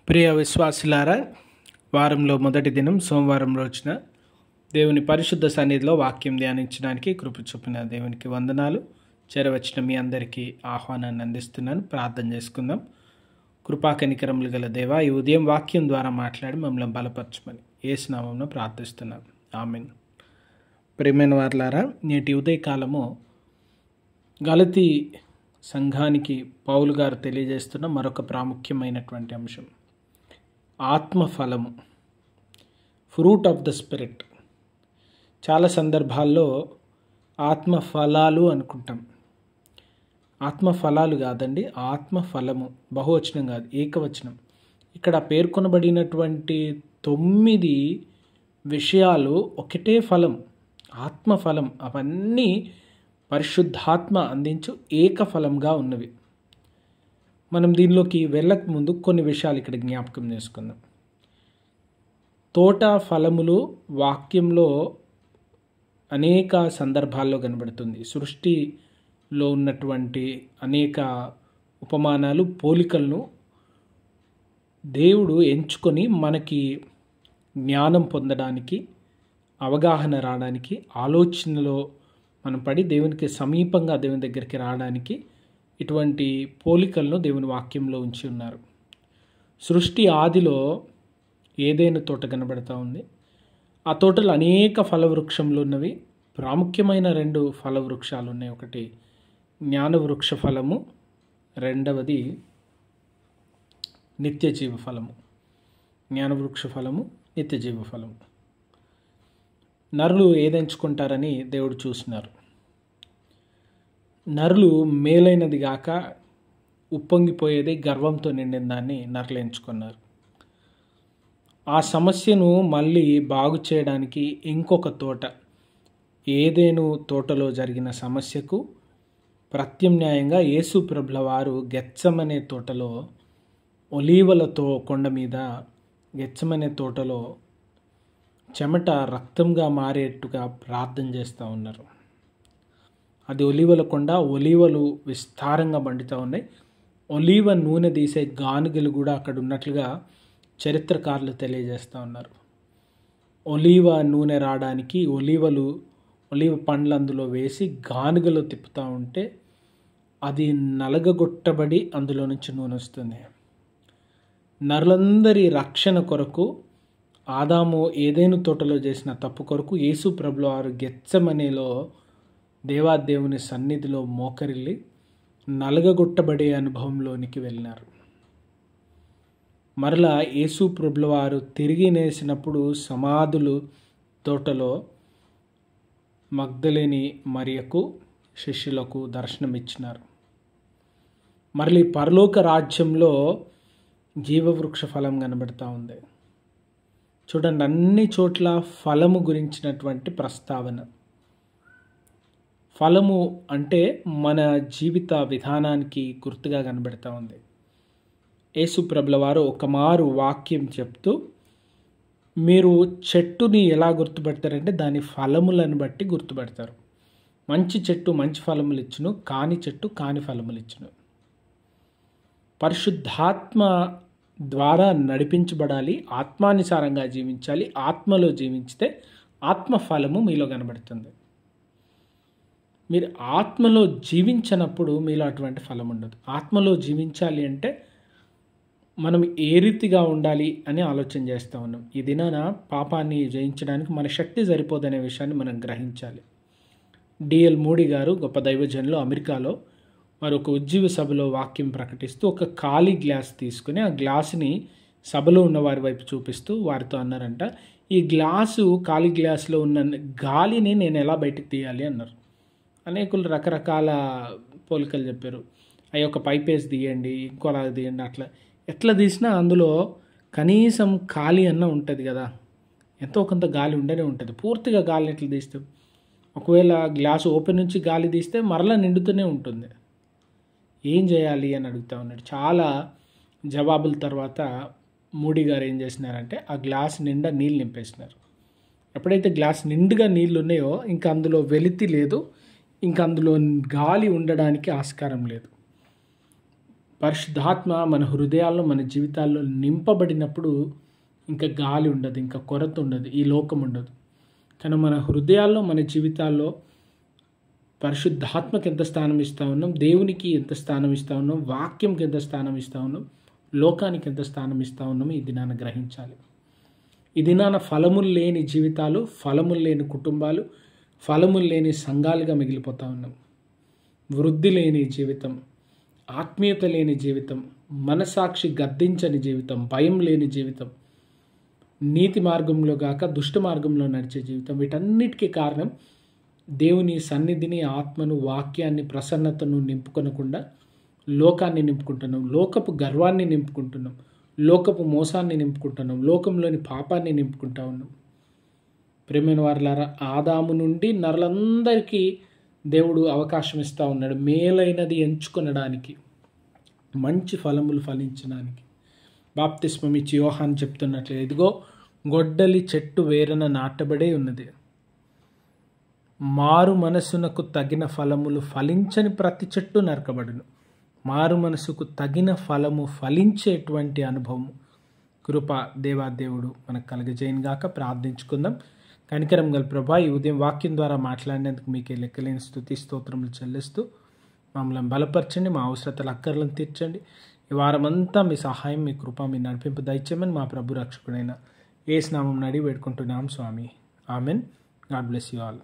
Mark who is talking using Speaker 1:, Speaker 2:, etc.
Speaker 1: ప్రియ విశ్వాసులారా, వారంలో మొదటి దినం సోమవారం రోజున దేవుని పరిశుద్ధ సన్నిధిలో వాక్యం ధ్యానించడానికి కృప చూపిన దేవునికి వందనాలు. చేరవచ్చిన మీ అందరికీ ఆహ్వానాన్ని అందిస్తున్నాను. ప్రార్థన చేసుకుందాం. కృపా కనికరములు గల దేవా, ఈ ఉదయం వాక్యం ద్వారా మాట్లాడి మమ్మల్ని బలపరచమని యేసు నామమున ప్రార్థిస్తున్నాం. ఆమేన్. ప్రియమైన వారలారా, నేటి ఉదయకాలము గలతీ సంఘానికి పౌలు గారు తెలియజేస్తున్న మరొక ప్రాముఖ్యమైనటువంటి అంశం ఆత్మఫలము, ఫ్రూట్ ఆఫ్ ద స్పిరిట్. చాలా సందర్భాల్లో ఆత్మఫలాలు అనుకుంటాం. ఆత్మఫలాలు కాదండి, ఆత్మఫలము. బహువచనం కాదు, ఏకవచనం. ఇక్కడ పేర్కొనబడినటువంటి 9 విషయాలు ఒకటే ఫలం, ఆత్మఫలం. అవన్నీ పరిశుద్ధాత్మ అందించు ఏకఫలంగా ఉన్నవి. మనం దీనిలోకి వెళ్ళక ముందు కొన్ని విషయాలు ఇక్కడ జ్ఞాపకం చేసుకుందాం. తోట ఫలములు వాక్యంలో అనేక సందర్భాల్లో కనబడుతుంది. సృష్టిలో ఉన్నటువంటి అనేక ఉపమానాలు, పోలికలను దేవుడు ఎంచుకొని మనకి జ్ఞానం పొందడానికి, అవగాహన రావడానికి, ఆలోచనలో మనం పడి దేవునికి సమీపంగా దేవుని దగ్గరికి రావడానికి ఇటువంటి పోలికలను దేవుని వాక్యంలో ఉంచి ఉన్నారు. సృష్టి ఆదిలో ఏదైనా తోట కనబడతా ఉంది. ఆ తోటలో అనేక ఫలవృక్షములు ఉన్నవి. ప్రాముఖ్యమైన 2 ఫలవృక్షాలు ఉన్నాయి. ఒకటి జ్ఞానవృక్ష ఫలము, రెండవది నిత్యజీవ ఫలము. జ్ఞానవృక్ష ఫలము, నిత్యజీవ ఫలము. నరులు ఏదెంచుకుంటారని దేవుడు చూసినారు. నరులు మేలైనది గాక ఉప్పొంగిపోయేది, గర్వంతో నిండిన దాన్ని నరులు ఎంచుకున్నారు. ఆ సమస్యను మళ్ళీ బాగు చేయడానికి ఇంకొక తోట, ఏదేను తోటలో జరిగిన సమస్యకు ప్రత్యామ్నాయంగా యేసు ప్రభుల వారు గెత్సెమనే తోటలో, ఒలీవలతో కొండ మీద గెత్సెమనే తోటలో చెమట రక్తంగా మారేట్టుగా ప్రార్థన చేస్తూ ఉన్నారు. అది ఒలీవల కొండ. ఒలీవలు విస్తారంగా మండుతూ ఉన్నాయి. ఒలీవ నూనె తీసే గానుగలు కూడా అక్కడ ఉన్నట్లుగా చరిత్రకారులు తెలియజేస్తూ ఉన్నారు. ఒలీవ నూనె రావడానికి ఒలీవ పండ్లు అందులో వేసి గానుగలు తిప్పుతూ ఉంటే అది నలగగొట్టబడి అందులో నుంచి నూనె వస్తుంది. నరులందరి రక్షణ కొరకు, ఆదాము ఏదైనా తోటలో చేసిన తప్పు కొరకు యేసు ప్రభుల వారు గెత్సెమనేలో దేవాదేవుని సన్నిధిలో మోకరిల్లి నలగగొట్టబడే అనుభవంలోనికి వెళ్ళినారు. మరలా యేసు ప్రభుల వారు తిరిగి నేసినప్పుడు సమాధులు తోటలో మగ్దలేని మరియకు, శిష్యులకు దర్శనమిచ్చినారు. మరలి పరలోక రాజ్యంలో జీవవృక్ష ఫలం కనబడతా ఉంది. చూడండి, అన్ని చోట్ల ఫలము గురించినటువంటి ప్రస్తావన. ఫలము అంటే మన జీవిత విధానానికి గుర్తుగా కనబడతా ఉంది. యేసు ప్రభుల వారు ఒకమారు వాక్యం చెప్తూ, మీరు చెట్టుని ఎలా గుర్తుపెడతారంటే దాని ఫలములను బట్టి గుర్తుపెడతారు. మంచి చెట్టు మంచి ఫలములు ఇచ్చును, కాని చెట్టు కాని ఫలములు ఇచ్చును. పరిశుద్ధాత్మ ద్వారా నడిపించబడాలి, ఆత్మానుసారంగా జీవించాలి. ఆత్మలో జీవించితే ఆత్మఫలము మీలో కనబడుతుంది. మీరు ఆత్మలో జీవించినప్పుడు మీలో అటువంటి ఫలం ఉండదు. ఆత్మలో జీవించాలి అంటే మనం ఏ రీతిగా ఉండాలి అని ఆలోచన చేస్తూ ఉన్నాం. ఈ దినాన పాపాన్ని జయించడానికి మన శక్తి సరిపోదనే విషయాన్ని మనం గ్రహించాలి. డిఎల్ మూడీ గారు, గొప్ప దైవజనులు, అమెరికాలో వారు ఒక ఉజ్జీవ సభలో వాక్యం ప్రకటిస్తూ ఒక ఖాళీ గ్లాస్ తీసుకుని ఆ గ్లాసుని సభలో ఉన్న వారి వైపు చూపిస్తూ వారితో అన్నారంట, ఈ గ్లాసు, ఖాళీ గ్లాసులో ఉన్న గాలిని నేను ఎలా బయటకు తీయాలి అన్నారు. అనేకులు రకరకాల పోలికలు చెప్పారు. అవి ఒక పైప్ వేసి తీయండి, ఇంకోలా తీయండి. అట్లా ఎట్లా తీసినా అందులో కనీసం ఖాళీ అన్న ఉంటుంది కదా, ఎంతో కొంత గాలి ఉండనే ఉంటుంది. పూర్తిగా గాలిని ఎట్లా తీస్తాం? ఒకవేళ గ్లాసు ఓపెన్ నుంచి గాలి తీస్తే మరలా నిండుతూనే ఉంటుంది. ఏం చేయాలి అని అడుగుతా ఉన్నాడు. చాలా జవాబుల తర్వాత మూడీ గారు ఏం చేసినారంటే ఆ గ్లాస్ నిండా నీళ్ళు నింపేసినారు. ఎప్పుడైతే గ్లాస్ నిండుగా నీళ్ళు ఉన్నాయో ఇంకా అందులో వెలితి లేదు, ఇంకా అందులో గాలి ఉండడానికి ఆస్కారం లేదు. పరిశుద్ధాత్మ మన హృదయాల్లో మన జీవితాల్లో నింపబడినప్పుడు ఇంకా గాలి ఉండదు, ఇంకా కొరత ఉండదు, ఈ లోకం ఉండదు. కానీ మన హృదయాల్లో మన జీవితాల్లో పరిశుద్ధాత్మకి ఎంత స్థానం ఇస్తూ ఉన్నాం, దేవునికి ఎంత స్థానం ఇస్తూ ఉన్నాం, వాక్యంకి ఎంత స్థానం ఇస్తూ ఉన్నాం, లోకానికి ఎంత స్థానం ఇస్తూ ఉన్నామో ఈ దినాన్ని గ్రహించాలి. ఈ దినాన ఫలములు లేని జీవితాలు, ఫలములు లేని కుటుంబాలు, ఫలములు లేని సంఘాలుగా మిగిలిపోతూ ఉన్నాం. వృద్ధి లేని జీవితం, ఆత్మీయత లేని జీవితం, మనసాక్షి గద్దించని జీవితం, భయం లేని జీవితం, నీతి మార్గంలో కాక దుష్ట మార్గంలో నడిచే జీవితం, వీటన్నిటికీ కారణం దేవుని సన్నిధిని, ఆత్మను, వాక్యాన్ని, ప్రసన్నతను నింపుకొనకుండా లోకాన్ని నింపుకుంటున్నాం, లోకపు గర్వాన్ని నింపుకుంటున్నాం, లోకపు మోసాన్ని నింపుకుంటున్నాం, లోకంలోని పాపాన్ని నింపుకుంటా ఉన్నాం. ప్రియమైన వారలారా, ఆదాము నుండి నరులందరికీ దేవుడు అవకాశం ఇస్తూ ఉన్నాడు మేలైనది ఎంచుకొనడానికి, మంచి ఫలములు ఫలించడానికి. బాప్తిస్మం ఇచ్చి యోహాను చెప్తున్నట్లు, ఇదిగో గొడ్డలి చెట్టు వేరన నాటబడే ఉన్నది, మారు మనసునకు తగిన ఫలములు ఫలించని ప్రతి చెట్టు నరకబడును. మారు మనసుకు తగిన ఫలము ఫలించేటువంటి అనుభవం కృప దేవాదేవుడు మనకు కలగజేయను గాక. ప్రార్థించుకుందాం. కనికరం గల ప్రభా, ఈ ఉదయం వాక్యం ద్వారా మాట్లాడినందుకు మీకే లెక్కలేని స్తుతి స్తోత్రములు చెల్లిస్తూ మమ్మల్ని బలపరచండి, మా అవసరతలు అక్కర్లను తీర్చండి. ఈ వారమంతా మీ సహాయం, మీ కృప, మీ నడిపింపు దయచేయమని మా ప్రభు రక్షకుడైన యేసు నామమున అడిగి వేడుకుంటున్నాం స్వామి. Amen. God bless you all.